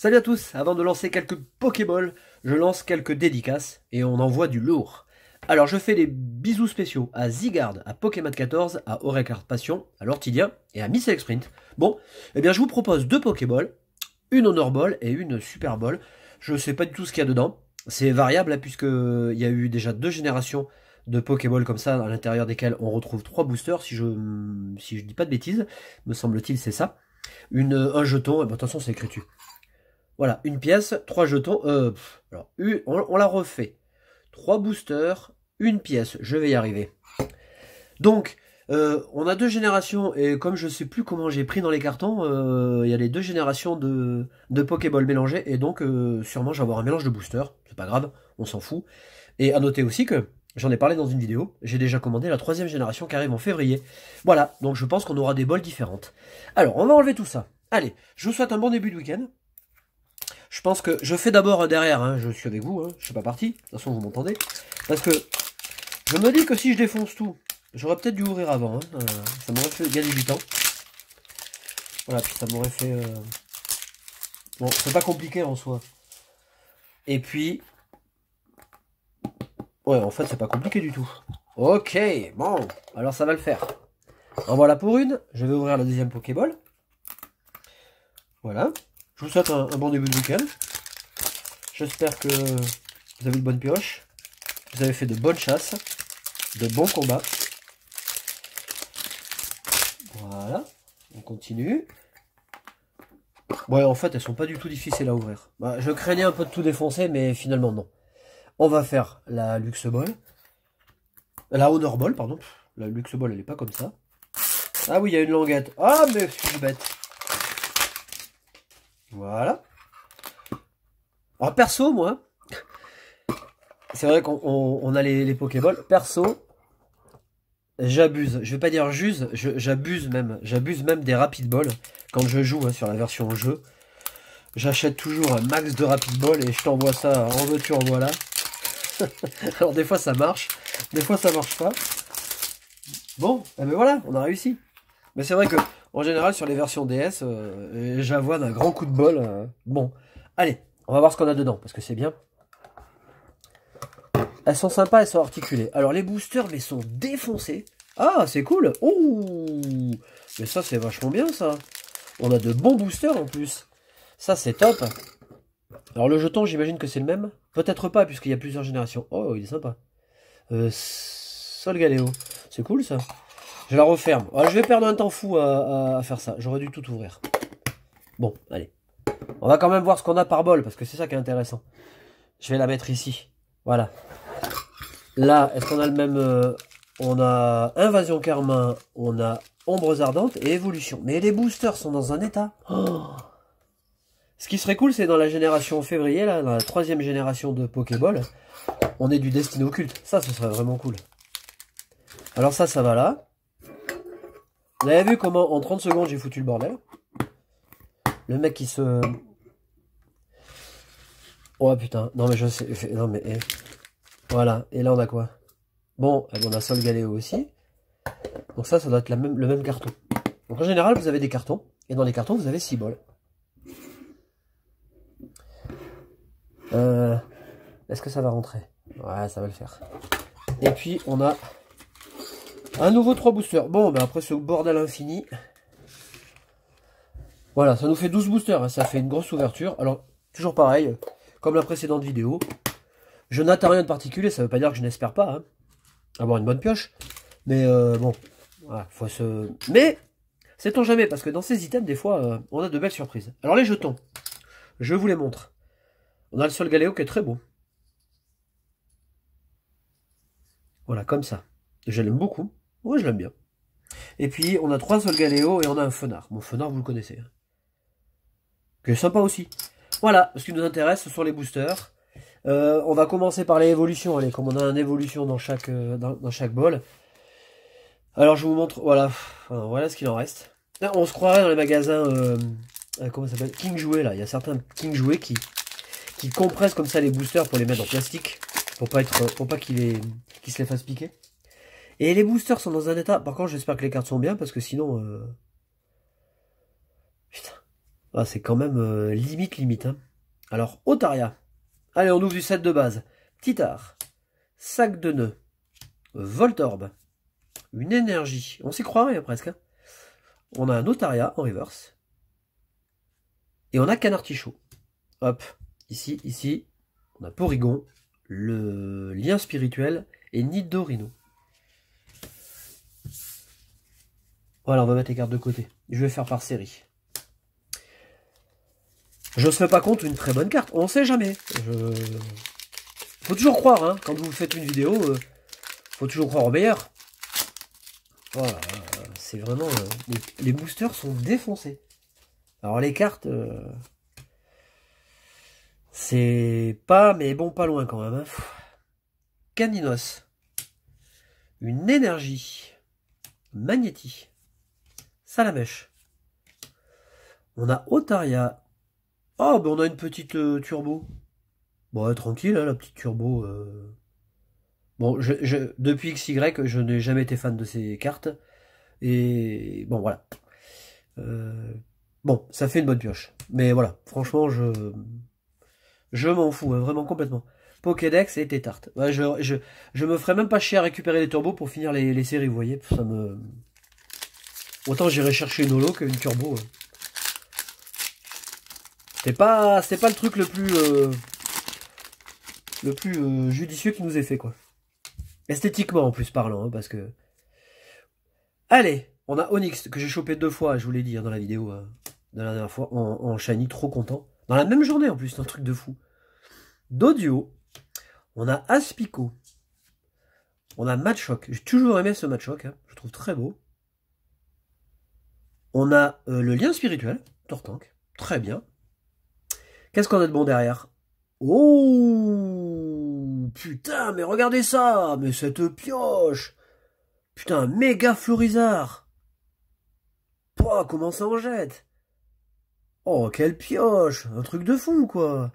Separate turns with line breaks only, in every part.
Salut à tous, avant de lancer quelques Pokéballs, je lance quelques dédicaces et on envoie du lourd. Alors je fais des bisous spéciaux à Zygarde, à Pokémon 14, à Aurécart Passion, à Lortidien et à Miss Sprint. Bon, eh bien je vous propose deux Pokéballs, une Honor Ball et une Super Ball. Je sais pas du tout ce qu'il y a dedans, c'est variable puisque il y a eu déjà deux générations de Pokéball comme ça, à l'intérieur desquels on retrouve trois boosters, si je dis pas de bêtises, me semble-t-il c'est ça. Un jeton, et ben, de toute façon c'est écrit dessus. Voilà, une pièce, trois jetons. On la refait. Trois boosters, une pièce. Je vais y arriver. Donc, on a deux générations. Et comme je sais plus comment j'ai pris dans les cartons, il y a les deux générations de Pokéball mélangées. Et donc, sûrement, je vais avoir un mélange de boosters. C'est pas grave, on s'en fout. Et à noter aussi que, j'en ai parlé dans une vidéo, j'ai déjà commandé la troisième génération qui arrive en février. Voilà, donc je pense qu'on aura des balls différentes. Alors, on va enlever tout ça. Allez, je vous souhaite un bon début de week-end. Je pense que je fais d'abord derrière, hein, je suis avec vous, hein, je suis pas parti, de toute façon vous m'entendez. Parce que je me dis que si je défonce tout, j'aurais peut-être dû ouvrir avant, hein, ça m'aurait fait gagner du temps. Voilà, puis ça m'aurait fait... Bon, c'est pas compliqué en soi. Et puis... Ouais, en fait c'est pas compliqué du tout. Ok, bon, alors ça va le faire. En voilà pour une, je vais ouvrir la deuxième Pokéball. Voilà. Je vous souhaite un bon début de week-end. J'espère que vous avez de bonnes pioches. Vous avez fait de bonnes chasses. De bons combats. Voilà. On continue. Ouais, en fait, elles sont pas du tout difficiles à ouvrir. Bah, je craignais un peu de tout défoncer, mais finalement, non. On va faire la Luxe Ball. La Honor Ball, pardon. La Luxe Ball, elle est pas comme ça. Ah oui, il y a une languette. Ah, mais je suis bête. Voilà. Alors perso, moi, c'est vrai qu'on a les Pokéballs. Perso, j'abuse. Je vais pas dire j'use, j'abuse même. J'abuse même des Rapid Balls quand je joue sur la version jeu. J'achète toujours un max de Rapid Ball et je t'envoie ça en veux-tu, en voilà. Alors des fois ça marche, des fois ça marche pas. Bon, eh ben voilà, on a réussi. Mais c'est vrai que en général sur les versions DS, j'avoine un grand coup de bol. Bon, allez. On va voir ce qu'on a dedans, parce que c'est bien. Elles sont sympas, elles sont articulées. Alors les boosters, mais sont défoncés. Ah, c'est cool. Ouh, mais ça, c'est vachement bien, ça. On a de bons boosters, en plus. Ça, c'est top. Alors le jeton, j'imagine que c'est le même. Peut-être pas, puisqu'il y a plusieurs générations. Oh, il est sympa. Solgaleo. C'est cool, ça. Je la referme. Alors, je vais perdre un temps fou à faire ça. J'aurais dû tout ouvrir. Bon, allez. On va quand même voir ce qu'on a par bol, parce que c'est ça qui est intéressant. Je vais la mettre ici. Voilà. Là, est-ce qu'on a le même... on a Invasion Carmin, on a Ombres Ardentes et Évolution. Mais les boosters sont dans un état. Oh, ce qui serait cool, c'est dans la génération février, là, dans la troisième génération de Pokéball, on est du Destiny Occulte. Ça, ce serait vraiment cool. Alors ça va là. Vous avez vu comment, en 30 secondes, j'ai foutu le bordel. Le mec qui se... Oh putain, non mais je sais, non mais... Voilà, et là on a quoi? Bon, on a Solgaleo aussi. Donc ça doit être le même carton. Donc en général, vous avez des cartons, et dans les cartons, vous avez 6 bols. Est-ce que ça va rentrer? Ouais, ça va le faire. Et puis, on a un nouveau 3 boosters. Bon, ben après ce bordel infini... Voilà, ça nous fait 12 boosters, hein, ça fait une grosse ouverture. Alors, toujours pareil, comme la précédente vidéo, je n'attends rien de particulier, ça veut pas dire que je n'espère pas avoir une bonne pioche. Mais bon, voilà, faut se... Mais, sait-on jamais, parce que dans ces items, des fois, on a de belles surprises. Alors les jetons, je vous les montre. On a le Solgaleo qui est très beau. Voilà, comme ça. Je l'aime beaucoup. Ouais, je l'aime bien. Et puis, on a 3 Solgaleo et on a un Fenard. Mon Fenard, vous le connaissez. Qui est sympa aussi. Voilà, ce qui nous intéresse, ce sont les boosters. On va commencer par les évolutions. Allez, comme on a une évolution dans chaque bol. Alors je vous montre, voilà, enfin, voilà ce qu'il en reste. Là, on se croirait dans les magasins, comment ça s'appelle, King Jouet là. Il y a certains King Jouet qui compressent comme ça les boosters pour les mettre en plastique, pour pas qu'ils se les fassent piquer. Et les boosters sont dans un état. Par contre, j'espère que les cartes sont bien parce que sinon, putain. Ah, c'est quand même limite, hein. Alors, Otaria. Allez, on ouvre du set de base. Titar. Sac de nœuds. Voltorb. Une énergie. On s'y croirait presque, hein. On a un Otaria en reverse. Et on a Canartichaud. Hop. Ici. On a Porygon. Le lien spirituel. Et Nidorino. Voilà, on va mettre les cartes de côté. Je vais faire par série. Je ne serais pas contre une très bonne carte. On ne sait jamais. Faut toujours croire, hein. Quand vous faites une vidéo, faut toujours croire au meilleur. Voilà, c'est vraiment... les boosters sont défoncés. Alors les cartes... c'est pas... mais bon, pas loin quand même. Hein. Caninos. Une énergie. Magnéti. Salamèche. On a Otaria. Oh, ben on a une petite turbo. Bon, ouais, tranquille, hein, la petite turbo. Bon, depuis XY, je n'ai jamais été fan de ces cartes. Et bon, voilà. Bon, ça fait une bonne pioche. Mais voilà, franchement, je m'en fous, hein, vraiment complètement. Pokédex et Tétarte. Ouais, je me ferais même pas chier à récupérer les turbos pour finir les séries, vous voyez. Ça me... Autant j'irai chercher une holo qu'une turbo. C'est pas le truc le plus judicieux qui nous ait fait, quoi. Esthétiquement, en plus, parlant, hein, parce que... Allez, on a Onyx, que j'ai chopé 2 fois, je vous l'ai dit, hein, dans la vidéo de la dernière fois, en shiny, trop content. Dans la même journée, en plus, c'est un truc de fou. Doduo, on a Aspico, on a Machoke. J'ai toujours aimé ce Machoke, hein, je trouve très beau. On a le lien spirituel, Tortank, très bien. Qu'est-ce qu'on a de bon derrière? Oh putain, mais regardez ça, mais cette pioche. Putain, méga Florizard. Pouah, comment ça en jette? Oh, quelle pioche. Un truc de fou, quoi.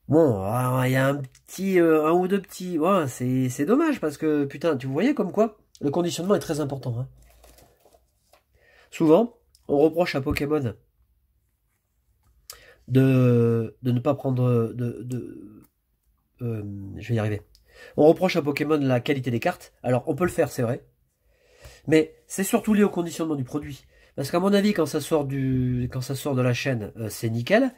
Bon, il y a un ou deux petits... Ouais, c'est dommage, parce que, putain, tu voyais comme quoi le conditionnement est très important, hein. Souvent, on reproche à Pokémon de ne pas prendre je vais y arriver. On reproche à Pokémon la qualité des cartes. Alors, on peut le faire, c'est vrai. Mais c'est surtout lié au conditionnement du produit. Parce qu'à mon avis, quand ça sort de la chaîne, c'est nickel.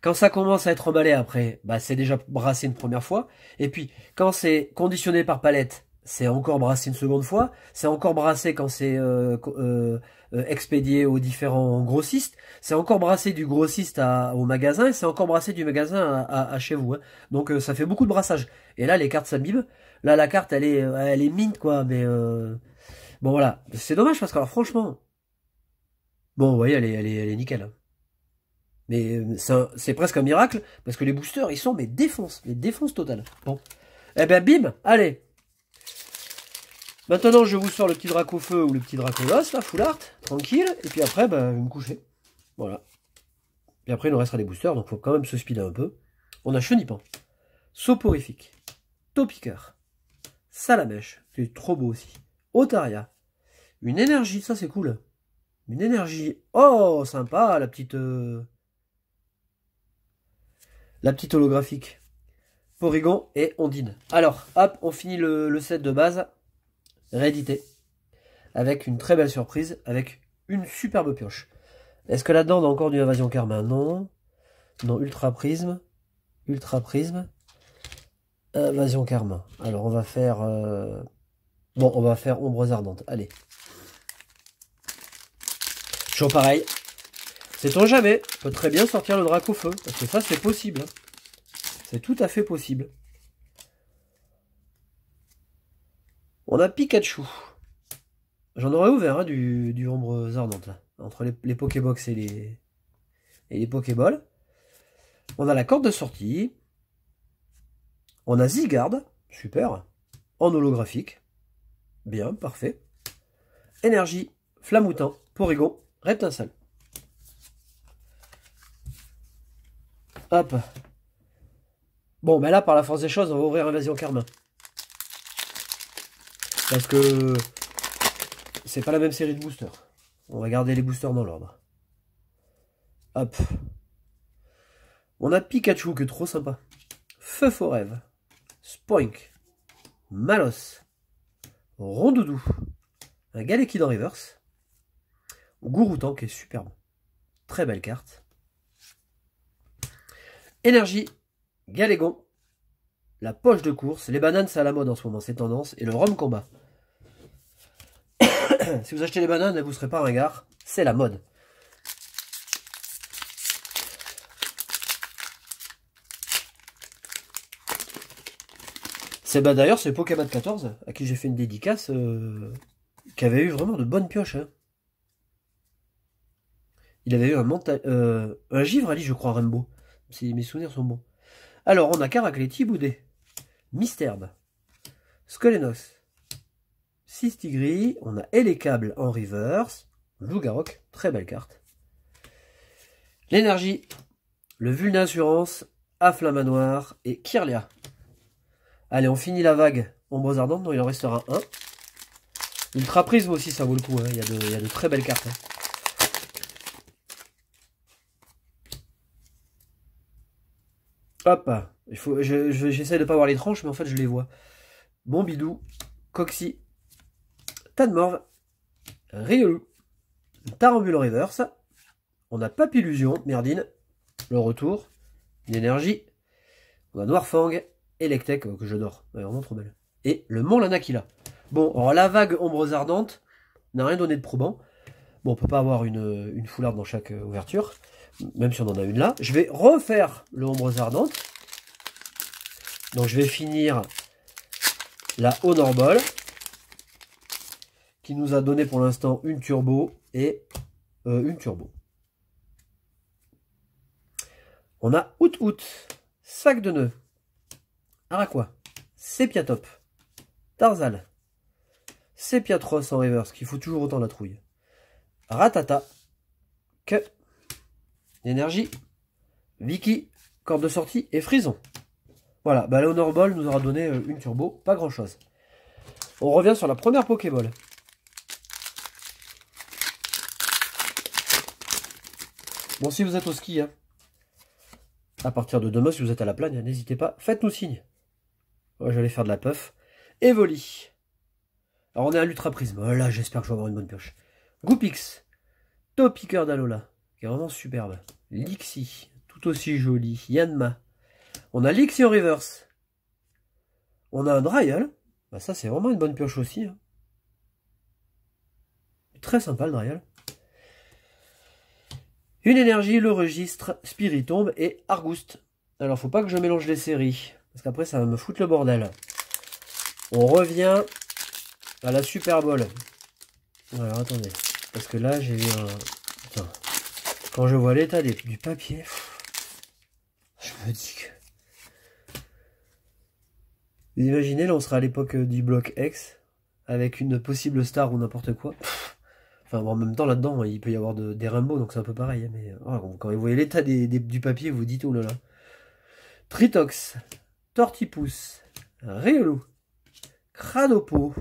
Quand ça commence à être emballé après, bah, c'est déjà brassé une première fois. Et puis, quand c'est conditionné par palette, c'est encore brassé une seconde fois. C'est encore brassé quand c'est expédié aux différents grossistes. C'est encore brassé du grossiste au magasin. Et c'est encore brassé du magasin à chez vous, hein. Donc ça fait beaucoup de brassage. Et là, les cartes s'abîment. Là, la carte, elle est mint, quoi. Mais bon, voilà. C'est dommage parce que, alors, franchement, bon, vous voyez, elle est nickel, hein. Mais c'est presque un miracle, parce que les boosters, ils sont mais défonce totale. Bon. Eh ben bim, allez. Maintenant, je vous sors le petit Dracofeu ou le petit Dracolos, là, full art, tranquille. Et puis après, ben, je vais me coucher. Voilà. Et après, il nous restera des boosters, donc il faut quand même se speeder un peu. On a Chenipan, Soporifique, Topiqueur, Salamèche, c'est trop beau aussi. Otaria, une énergie, ça c'est cool. Une énergie, oh, sympa, la petite holographique. Porygon et Ondine. Alors, hop, on finit le set de base. Réédité. Avec une très belle surprise. Avec une superbe pioche. Est-ce que là-dedans on a encore du Invasion Karma? Non. Non, Ultra Prisme. Ultra Prisme. Invasion Karma. Alors, on va faire... Bon, on va faire Ombres Ardentes. Allez. Toujours pareil. Sait-on jamais, peut très bien sortir le Dracofeu, parce que ça c'est possible. Hein. C'est tout à fait possible. On a Pikachu. J'en aurais ouvert hein, du Ombres Ardentes, là, entre les Pokébox et les Pokéballs. On a la corde de sortie. On a Zygarde, super, en holographique. Bien, parfait. Énergie, Flamoutin, Porygon, Reptinsel. Hop. Bon, ben là, par la force des choses, on va ouvrir Invasion Karma. Parce que c'est pas la même série de boosters. On va garder les boosters dans l'ordre. Hop. On a Pikachu qui est trop sympa. Feu Forève. Spoink. Malos. Rondoudou. Un Galekid en reverse. Gouroutan qui est superbe. Très belle carte. Énergie. Galégon. La poche de course. Les bananes c'est à la mode en ce moment, c'est tendance. Et le rhum combat. Si vous achetez les bananes, vous ne serez pas ringard. C'est la mode. D'ailleurs, c'est Pokémon 14 à qui j'ai fait une dédicace qui avait eu vraiment de bonnes pioches. Hein. Il avait eu un Givrali, je crois, Rainbow. Si mes souvenirs sont bons. Alors, on a Caracléty, Boudet, Misterbe, Scolenos, Sistigri, on a Elekable en reverse, Lougarok, très belle carte. L'énergie, le Vulna Assurance, Afflamanoir et Kirlia. Allez, on finit la vague Ombres Ardentes, donc il en restera un. Ultra Prisme aussi, ça vaut le coup, hein. Il y a de très belles cartes. Hein. Hop, j'essaie de pas voir les tranches, mais en fait je les vois. Bombidou, Coxy, Tadmorve, Riolu, Tarambule en reverse. On a Papillusion, Merdine, le retour, une énergie. On a Noirfang, Electek, que j'adore, elle est vraiment trop belle. Et le Mont Lanakila. Bon, alors la vague Ombres Ardentes n'a rien donné de probant. Bon, on peut pas avoir une foularde dans chaque ouverture, même si on en a une là. Je vais refaire le Ombres Ardentes. Donc je vais finir la Honor Ball, qui nous a donné pour l'instant une turbo et une turbo. On a Out, Sac de Nœuds, Araqua, Sepiatop, Tarzal, Sepiatros en reverse, qu'il faut toujours autant la trouille. Ratata, Que, Énergie, Vicky, corde de sortie et Frison. Voilà, bah l'Honor Ball nous aura donné une turbo, pas grand chose. On revient sur la première Pokéball. Bon, si vous êtes au ski, hein, à partir de demain, si vous êtes à la Plagne, n'hésitez pas, faites-nous signe. Ouais, j'allais faire de la puff. Evoli. Alors on est à l'Ultra Prisme. Voilà, j'espère que je vais avoir une bonne pioche. Goopix. Topiqueur d'Alola, qui est vraiment superbe. Lixie, tout aussi joli. Yanma. On a Lixie en reverse. On a un Dryal. Bah ça, c'est vraiment une bonne pioche aussi. Hein. Très sympa le Dryal. Une énergie, le registre, Spiritomb et Argouste. Alors, faut pas que je mélange les séries, parce qu'après, ça va me foutre le bordel. On revient à la Super Bowl. Alors, attendez, parce que là, j'ai eu un... Putain. Quand je vois l'état du papier, je me dis que... Vous imaginez, là, on sera à l'époque du bloc X, avec une possible star ou n'importe quoi. Enfin, bon, en même temps, là-dedans, il peut y avoir des Rainbow, donc c'est un peu pareil. Hein, mais quand vous voyez l'état du papier, vous dites, oh là là. Tritox, Tortipousse, Riolu, Cranopo.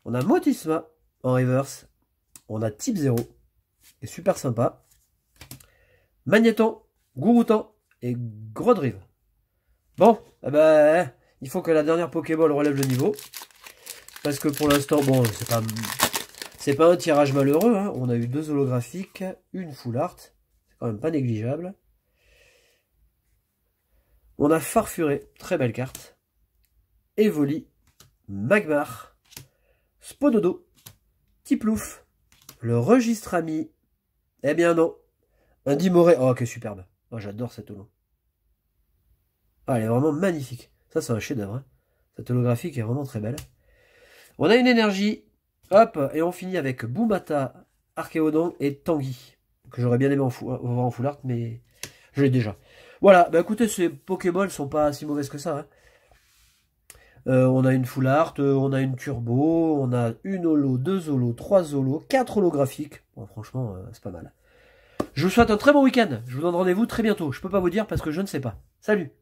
On a Motisma en reverse. On a Type 0. Et super sympa. Magnéton, Gouroutan et Grodrive. Bon, eh ben, il faut que la dernière Pokéball relève le niveau. Parce que pour l'instant, bon, c'est pas un tirage malheureux. Hein. On a eu 2 holographiques, une full art. C'est quand même pas négligeable. On a Farfuré, très belle carte. Evoli, Magmar, Spododo, Tiplouf, le registre ami. Eh bien non. Un Dimoré. Oh, que superbe. Oh, j'adore cette holo. Ah, elle est vraiment magnifique. Ça, c'est un chef-d'œuvre. Hein. Cette holographique est vraiment très belle. On a une énergie. Hop, et on finit avec Boomata, Archéodon et Tanguy. Que j'aurais bien aimé voir en full art, mais je l'ai déjà. Voilà, bah écoutez, ces Pokéballs sont pas si mauvaises que ça. Hein. On a une full art, on a une turbo, on a une holo, 2 holos, 3 holos, 4 holographiques. Bon, franchement, c'est pas mal. Je vous souhaite un très bon week-end. Je vous donne rendez-vous très bientôt. Je peux pas vous dire parce que je ne sais pas. Salut!